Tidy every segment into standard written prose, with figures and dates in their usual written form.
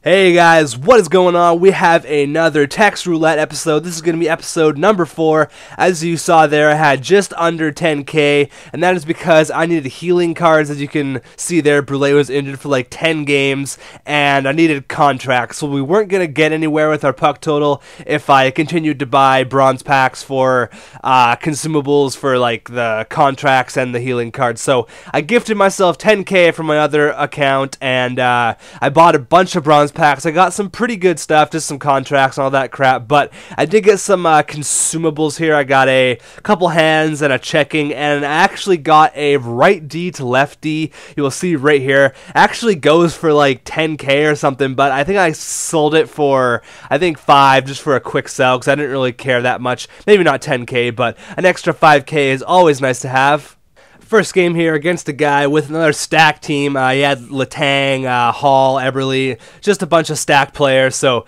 Hey guys, what is going on? We have another text roulette episode. This is going to be episode number 4. As you saw there, I had just under 10k, and that is because I needed healing cards. As you can see there, Roulette was injured for like 10 games, and I needed contracts. So we weren't going to get anywhere with our puck total if I continued to buy bronze packs for consumables for like the contracts and the healing cards. So I gifted myself 10k from my other account, and I bought a bunch of bronze packs. I got some pretty good stuff, just some contracts and all that crap, but I did get some consumables here. I got a couple hands and a checking, and I actually got a right D to left D. You will see right here. Actually goes for like 10k or something, but I think I sold it for, I think 5 just for a quick sell because I didn't really care that much. Maybe not 10k, but an extra 5k is always nice to have. First game here against a guy with another stack team. He had Letang, Hall, Eberle, just a bunch of stack players. So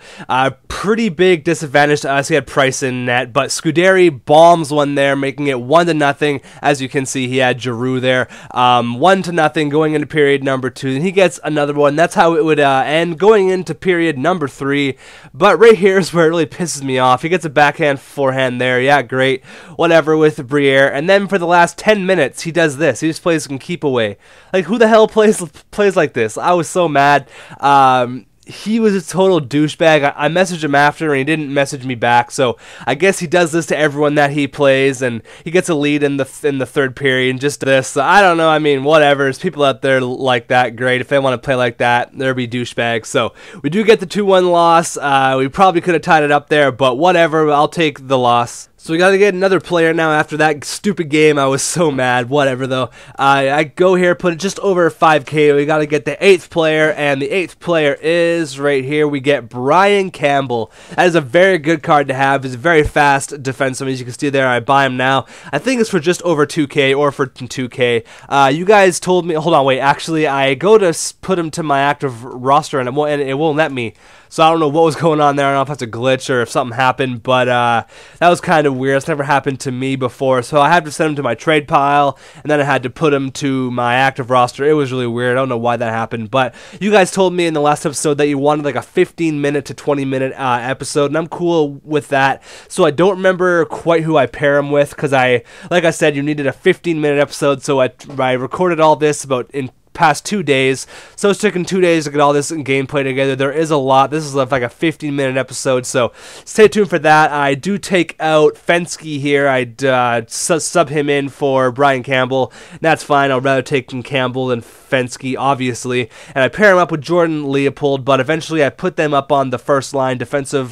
pretty big disadvantage to us. He had Price in net, but Scuderi bombs one there, making it 1-0. As you can see, he had Giroux there. 1-0 going into period number 2. And he gets another one. That's how it would end going into period number 3. But right here is where it really pisses me off. He gets a backhand forehand there. Yeah, great. Whatever with Briere. And then for the last 10 minutes, he does this. He just plays some keep away. Like, who the hell plays like this? I was so mad. He was a total douchebag. I messaged him after, and he didn't message me back. So I guess he does this to everyone that he plays, and he gets a lead in the third period. And just this, so I don't know. I mean, whatever. There's people out there like that. Great. If they want to play like that, there'll be douchebags. So we do get the 2-1 loss. We probably could have tied it up there, but whatever. I'll take the loss. So we got to get another player now after that stupid game. I was so mad. Whatever, though. I go here, put it just over 5k. We got to get the 8th player, and the 8th player is right here. We get Brian Campbell. That is a very good card to have. He's a very fast defenseman. As you can see there, I buy him now. I think it's for just over 2k or for 2k. You guys told me... Hold on, wait. Actually, I go to put him to my active roster, and it won't let me. So I don't know what was going on there. I don't know if that's a glitch or if something happened, but that was kind of weird. It's never happened to me before. So I had to send him to my trade pile, and then I had to put him to my active roster. It was really weird. I don't know why that happened, but you guys told me in the last episode that you wanted like a 15-minute to 20-minute episode, and I'm cool with that. So I don't remember quite who I pair him with because like I said, you needed a 15-minute episode, so I recorded all this about in past 2 days, so it's taken 2 days to get all this gameplay together. There is a lot. This is like a 15-minute episode, so stay tuned for that. I do take out Fensky here. I'd sub him in for Brian Campbell. That's fine. I'd rather take Campbell than Fensky, obviously, and I pair him up with Jordan Leopold, but eventually I put them up on the first line defensive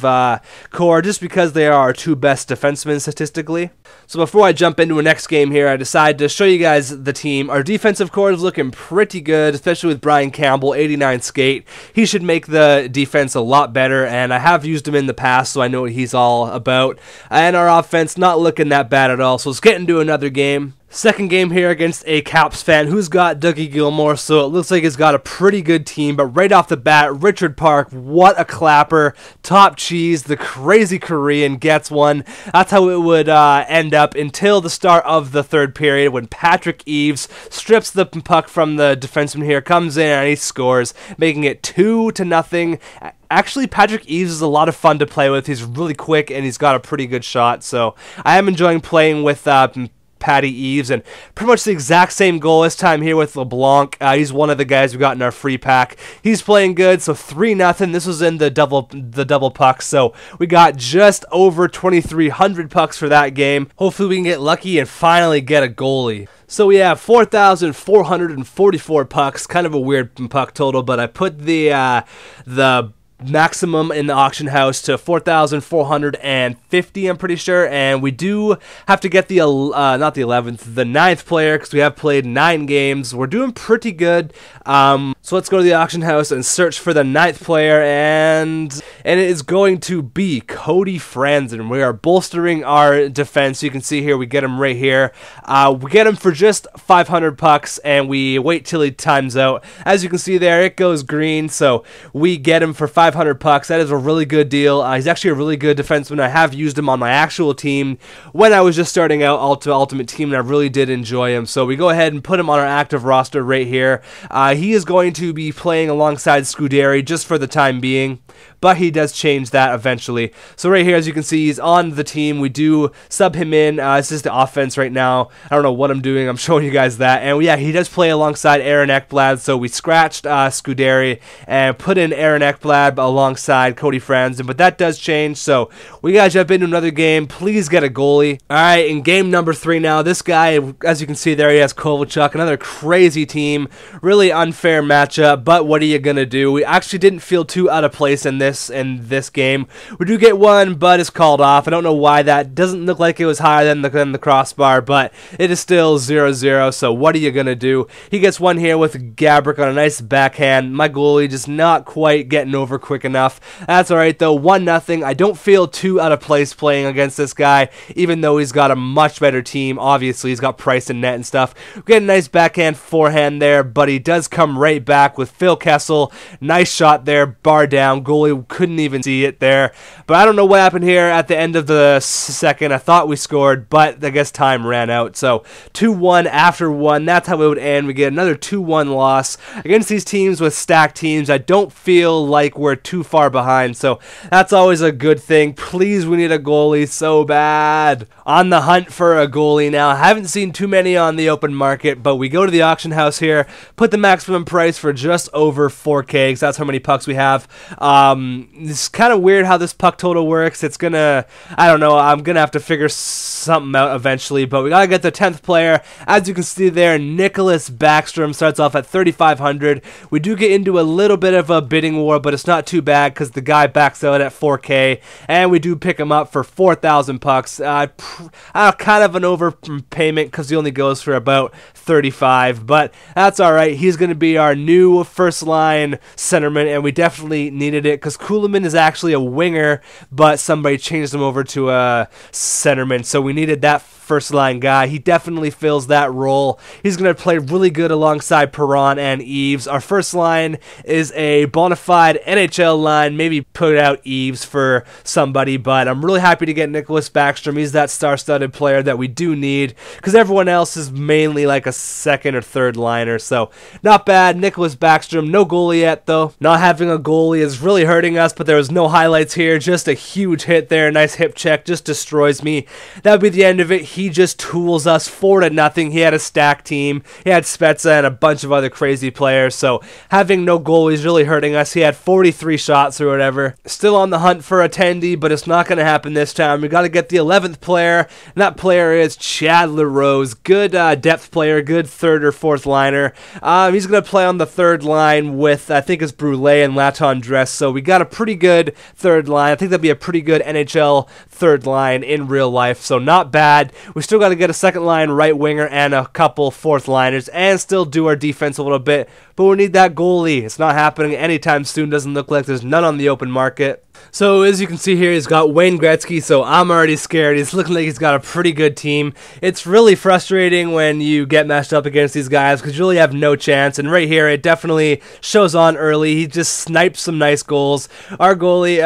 core just because they are our 2 best defensemen statistically. So before I jump into a next game here, I decided to show you guys the team. Our defensive core is looking pretty good, especially with Brian Campbell, 89 skate. He should make the defense a lot better, and I have used him in the past, so I know what he's all about. And our offense not looking that bad at all, so let's get into another game. Second game here against a Caps fan who's got Dougie Gilmore, so it looks like he's got a pretty good team. But right off the bat, Richard Park, what a clapper. Top cheese, the crazy Korean gets one. That's how it would end up until the start of the third period when Patrick Eves strips the puck from the defenseman here, comes in, and he scores, making it 2-0. Actually, Patrick Eves is a lot of fun to play with. He's really quick, and he's got a pretty good shot. So I am enjoying playing with Patty Eves, and pretty much the exact same goal this time here with LeBlanc. He's one of the guys we got in our free pack. He's playing good, so 3-0. This was in the double puck, so we got just over 2,300 pucks for that game. Hopefully we can get lucky and finally get a goalie. So we have 4,444 pucks, kind of a weird puck total, but I put the maximum in the auction house to 4,450, I'm pretty sure, and we do have to get the not the 11th, the 9th player, because we have played 9 games. We're doing pretty good. So let's go to the auction house and search for the 9th player, and it is going to be Cody Franzen. We are bolstering our defense. You can see here we get him right here. We get him for just 500 pucks, and we wait till he times out. As you can see there, it goes green, so we get him for 500 3,500 bucks. That is a really good deal. He's actually a really good defenseman. I have used him on my actual team when I was just starting out Ultimate Team, and I really did enjoy him. So we go ahead and put him on our active roster right here. He is going to be playing alongside Scuderi just for the time being, but he does change that eventually. So right here, as you can see, he's on the team. We do sub him in. It's just the offense right now. I don't know what I'm doing. I'm showing you guys that. And yeah, he does play alongside Aaron Ekblad. So we scratched Scuderi and put in Aaron Ekblad alongside Cody Franzen. But that does change. So we got to jump into another game. Please get a goalie. All right, in game number 3 now. This guy, as you can see there, he has Kovalchuk. Another crazy team. Really unfair matchup. But what are you going to do? We actually didn't feel too out of place in this game. We do get one, but it's called off. I don't know why that doesn't look like it was higher than the crossbar, but it is still 0-0, so what are you going to do? He gets one here with Gabrick on a nice backhand. My goalie just not quite getting over quick enough. That's alright though, 1-0. I don't feel too out of place playing against this guy, even though he's got a much better team. Obviously, he's got Price and net and stuff. We get a nice backhand forehand there, but he does come right back with Phil Kessel. Nice shot there, bar down. Goalie couldn't even see it there. But I don't know what happened here at the end of the second. I thought we scored, but I guess time ran out. So 2-1 after 1. That's how it would end. We get another 2-1 loss. Against these teams with stacked teams, I don't feel like we're too far behind. So that's always a good thing. Please, we need a goalie so bad. On the hunt for a goalie now. I haven't seen too many on the open market, but we go to the auction house here, put the maximum price for just over 4K, because that's how many pucks we have. It's kind of weird how this puck total works. It's gonna, I don't know, I'm gonna have to figure something out eventually, but we gotta get the 10th player. As you can see there, Nicholas Backstrom starts off at 3,500. We do get into a little bit of a bidding war, but it's not too bad because the guy backs out at 4K, and we do pick him up for 4,000 bucks. Kind of an overpayment because he only goes for about 35, but that's alright. He's gonna be our new first line centerman, and we definitely needed it because Kuhlman is actually a winger, but somebody changed him over to a centerman, so we needed that first line guy. He definitely fills that role. He's going to play really good alongside Perron and Eves. Our first line is a bona fide NHL line. Maybe put out Eves for somebody, but I'm really happy to get Nicholas Backstrom. He's that star-studded player that we do need because everyone else is mainly like a second or third liner, so not bad. Nicholas Backstrom, no goalie yet though. Not having a goalie is really hurting us, but there was no highlights here. Just a huge hit there. Nice hip check. Just destroys me. That would be the end of it. He just tools us 4-0. He had a stacked team. He had Spezza and a bunch of other crazy players, so having no goalie is really hurting us. He had 43 shots or whatever. Still on the hunt for a Tendy, but it's not going to happen this time. We got to get the 11th player, and that player is Chad LaRose. Good depth player, good third or fourth liner. He's going to play on the third line with, I think it's Brule and Latendresse, so we got a pretty good third line. I think that'd be a pretty good NHL third line in real life, so not bad. We still got to get a second line right winger and a couple fourth liners and still do our defense a little bit, but we need that goalie. It's not happening anytime soon. Doesn't look like there's none on the open market. So as you can see here, he's got Wayne Gretzky, so I'm already scared. He's looking like he's got a pretty good team. It's really frustrating when you get matched up against these guys because you really have no chance. And right here, it definitely shows on early. He just snipes some nice goals. Our goalie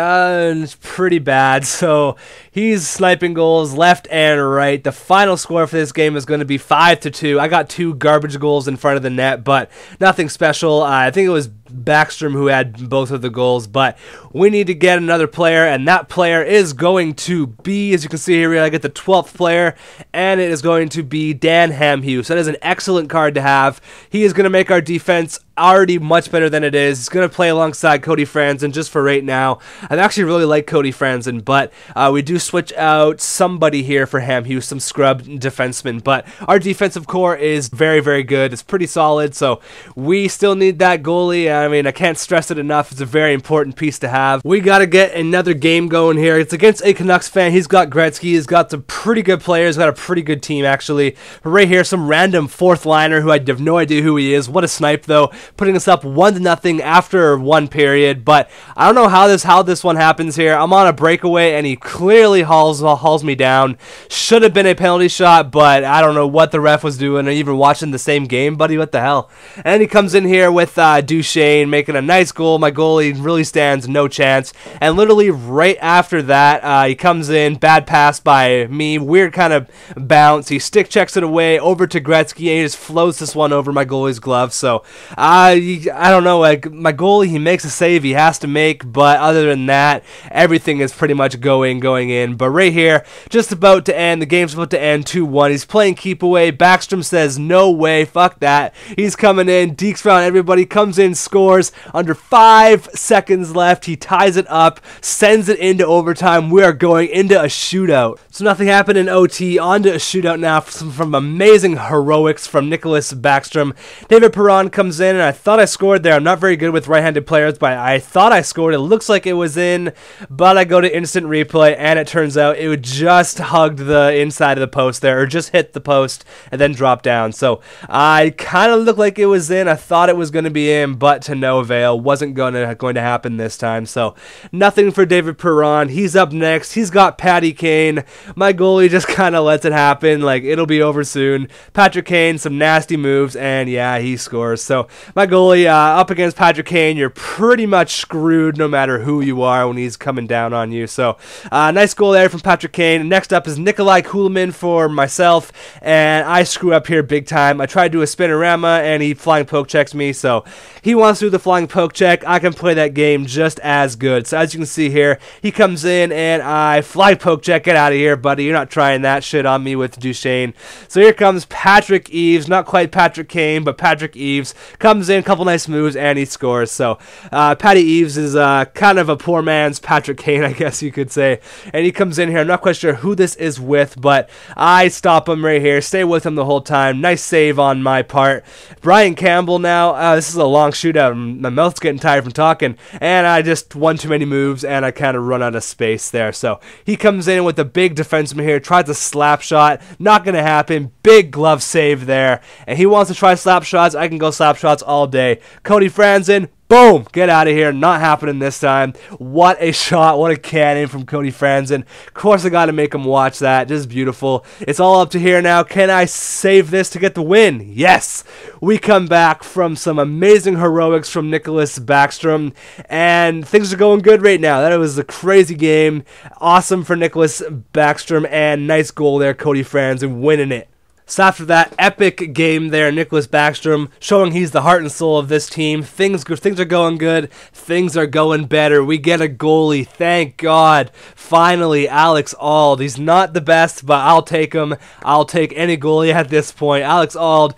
is pretty bad, so he's sniping goals left and right. The final score for this game is going to be 5-2. I got 2 garbage goals in front of the net, but nothing special. I think it was Backstrom who had both of the goals, but we need to get another player, and that player is going to be, as you can see here, I get the 12th player, and it is going to be Dan Hamhuis. That is an excellent card to have. He is going to make our defense already much better than it is. He's going to play alongside Cody Franzen just for right now. I actually really like Cody Franzen, but we do switch out somebody here for Hamhuis, some scrub defenseman, but our defensive core is very, very good. It's pretty solid, so we still need that goalie. I mean, I can't stress it enough. It's a very important piece to have. We got to get another game going here. It's against a Canucks fan. He's got Gretzky. He's got some pretty good players. Got a pretty good team, actually. Right here, some random fourth liner who I have no idea who he is. What a snipe, though. putting us up 1-0 after one period. But I don't know how this one happens here. I'm on a breakaway, and he clearly hauls me down. Should have been a penalty shot, but I don't know what the ref was doing, or even watching the same game, buddy. What the hell? And he comes in here with Duchesne making a nice goal. My goalie really stands no chance. And literally right after that, he comes in, bad pass by me, weird kind of bounce. He stick checks it away over to Gretzky, and he just floats this one over my goalie's glove. So I don't know, like, my goalie, he makes a save he has to make, but other than that, everything is pretty much going in. But right here, just about to end, the game's about to end 2-1. He's playing keep away. Backstrom says no way, fuck that. He's coming in, dekes around everybody, comes in, scores under 5 seconds left. He ties it up, sends it into overtime. We are going into a shootout. So nothing happened in OT, on to a shootout now from amazing heroics from Nicholas Backstrom. David Perron comes in, and I thought I scored there. I'm not very good with right-handed players, but I thought I scored. It looks like it was in, but I go to instant replay, and it turns out it would just hugged the inside of the post there, or just hit the post and then drop down. So I kind of looked like it was in. I thought it was going to be in, but to no avail. Wasn't going to happen this time. So nothing for David Perron. He's up next. He's got Patty Kane. My goalie just kind of lets it happen. Like, it'll be over soon. Patrick Kane, some nasty moves, and yeah, he scores. So my goalie up against Patrick Kane, you're pretty much screwed no matter who you are when he's coming down on you. So nice goal there from Patrick Kane. Next up is Nikolai Kulemin for myself, and I screw up here big time. I tried to do a spinorama, and he flying poke checks me, so he wants to do the flying poke check. I can play that game just as good. So as you can see here, he comes in, and I fly poke check. Get out of here, buddy. You're not trying that shit on me with Duchesne. So here comes Patrick Eves, not quite Patrick Kane, but Patrick Eves comes in, couple nice moves, and he scores. So Patty Eves is kind of a poor man's Patrick Kane, I guess you could say. And he comes in here. I'm not quite sure who this is with, but I stop him right here, stay with him the whole time. Nice save on my part. Brian Campbell now. This is a long shootout. My mouth's getting tired from talking, and I just won too many moves, and I kind of run out of space there. So he comes in with a big defenseman here, tries a slap shot. Not going to happen. Big glove save there. And he wants to try slap shots. I can go slap shots all day. Cody Franzen. Boom! Get out of here. Not happening this time. What a shot. What a cannon from Cody Franzen. Of course, I got to make him watch that. Just beautiful. It's all up to here now. Can I save this to get the win? Yes! We come back from some amazing heroics from Nicholas Backstrom, and things are going good right now. That was a crazy game. Awesome for Nicholas Backstrom, and nice goal there, Cody Franzen winning it. So after that epic game there, Nicholas Backstrom showing he's the heart and soul of this team. Things are going good. Things are going better. We get a goalie. Thank God. Finally, Alex Auld. He's not the best, but I'll take him. I'll take any goalie at this point. Alex Auld,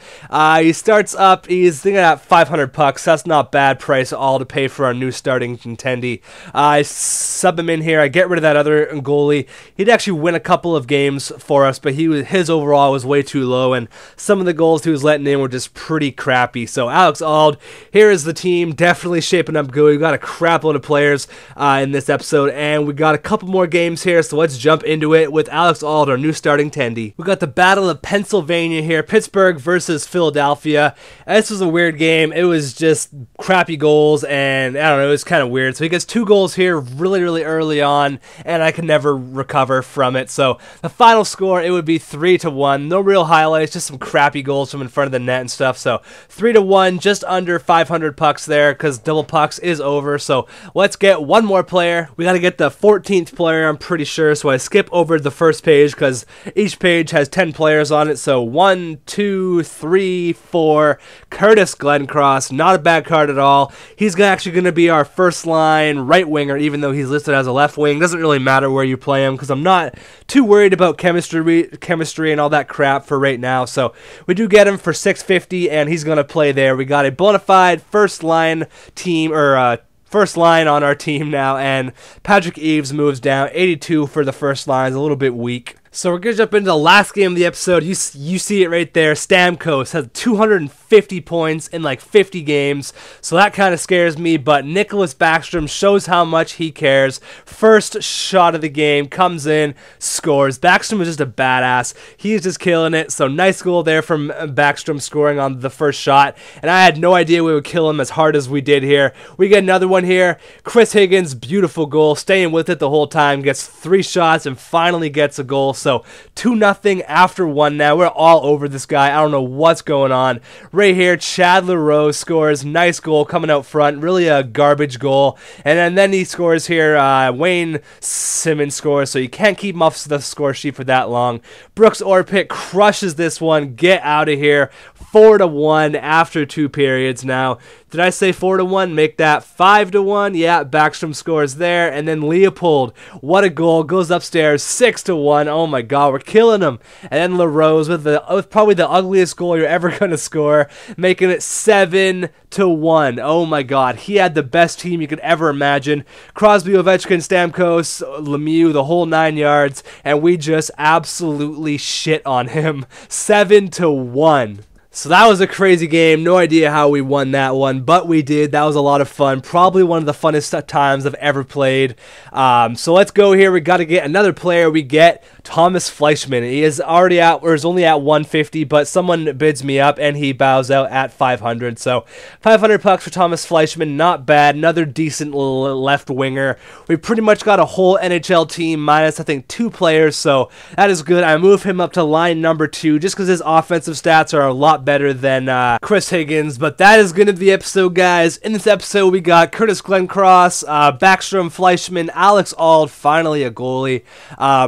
he starts up. He's thinking at $500. That's not bad price at all to pay for our new starting contendee. I sub him in here. I get rid of that other goalie. He'd actually win a couple of games for us, but his overall was way too low, and some of the goals he was letting in were just pretty crappy. So Alex Auld, here is the team, definitely shaping up good. We've got a crap load of players in this episode, and we got a couple more games here, so let's jump into it with Alex Auld, our new starting tendy. We got the Battle of Pennsylvania here, Pittsburgh versus Philadelphia. This was a weird game. It was just crappy goals, and I don't know, it was kind of weird. So he gets 2 goals here really early on, and I could never recover from it. So the final score, it would be 3-1. No real highlights, just some crappy goals from in front of the net and stuff. So 3-1, just under $500 there, because double pucks is over. So let's get one more player. We got to get the 14th player, I'm pretty sure. So I skip over the first page because each page has 10 players on it. So 1, 2, 3, 4. Curtis Glencross, not a bad card at all. He's actually going to be our first line right winger, even though he's listed as a left wing. Doesn't really matter where you play him because I'm not too worried about chemistry and all that crap for right now. So we do get him for $650, and he's going to play there. We got a bona fide first line team, or first line on our team now, and Patrick Eves moves down. 82 for the first line, is a little bit weak. So we're going to jump into the last game of the episode. You see it right there. Stamkos has 250 points in like 50 games. So that kind of scares me. But Nicholas Backstrom shows how much he cares. First shot of the game, comes in, scores. Backstrom is just a badass. He's just killing it. So nice goal there from Backstrom scoring on the first shot. And I had no idea we would kill him as hard as we did here. We get another one here. Chris Higgins, beautiful goal. Staying with it the whole time. Gets 3 shots and finally gets a goal. So 2-0 after 1 now. We're all over this guy. I don't know what's going on. Right here, Chad LaRose scores. Nice goal coming out front. Really a garbage goal. And then he scores here. Wayne Simmons scores, so you can't keep him off the score sheet for that long. Brooks Orpik crushes this one. Get out of here. 4-1 after 2 periods now. Did I say 4-1? Make that 5-1. Yeah, Backstrom scores there. And then Leopold, what a goal. Goes upstairs, 6-1. Oh my God, we're killing him. And then LaRose with probably the ugliest goal you're ever going to score, making it 7-1. Oh my God, he had the best team you could ever imagine. Crosby, Ovechkin, Stamkos, Lemieux, the whole 9 yards. And we just absolutely shit on him. 7-1. So that was a crazy game. No idea how we won that one, but we did. That was a lot of fun. Probably one of the funnest times I've ever played. So let's go here. We got to get another player. We get Thomas Fleischmann. He is already at, or is only at 150, but someone bids me up and he bows out at 500. So 500 bucks for Thomas Fleischmann. Not bad. Another decent left winger. We pretty much got a whole NHL team minus, I think, 2 players. So that is good. I move him up to line number 2 just because his offensive stats are a lot better than Chris Higgins. But that is going to be the episode, guys. In this episode, we got Curtis Glencross, Backstrom, Fleischmann, Alex Auld, finally a goalie,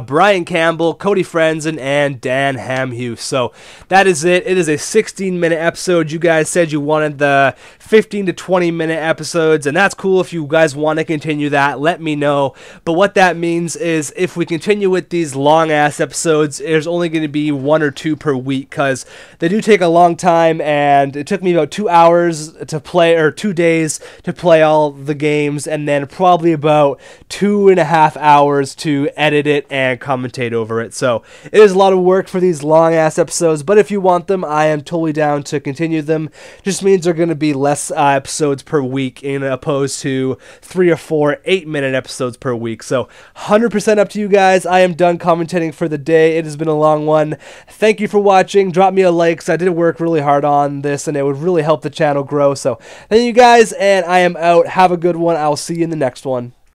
Brian Campbell, Cody Frenzen, and Dan Hamhuis. So that is it. It is a 16-minute episode. You guys said you wanted the 15 to 20-minute episodes, and that's cool. If you guys want to continue that, let me know. But what that means is if we continue with these long-ass episodes, there's only going to be 1 or 2 per week because they do take a long time, and it took me about 2 hours to play, or 2 days to play all the games, and then probably about 2.5 hours to edit it and commentate over it. So it is a lot of work for these long ass episodes, but if you want them, I am totally down to continue them. Just means they're going to be less episodes per week in opposed to 3 or 4 8-minute episodes per week. So 100% up to you guys. I am done commentating for the day. It has been a long one. Thank you for watching. Drop me a like, because I did work really hard on this and it would really help the channel grow. So thank you guys, and I am out. Have a good one. I'll see you in the next one.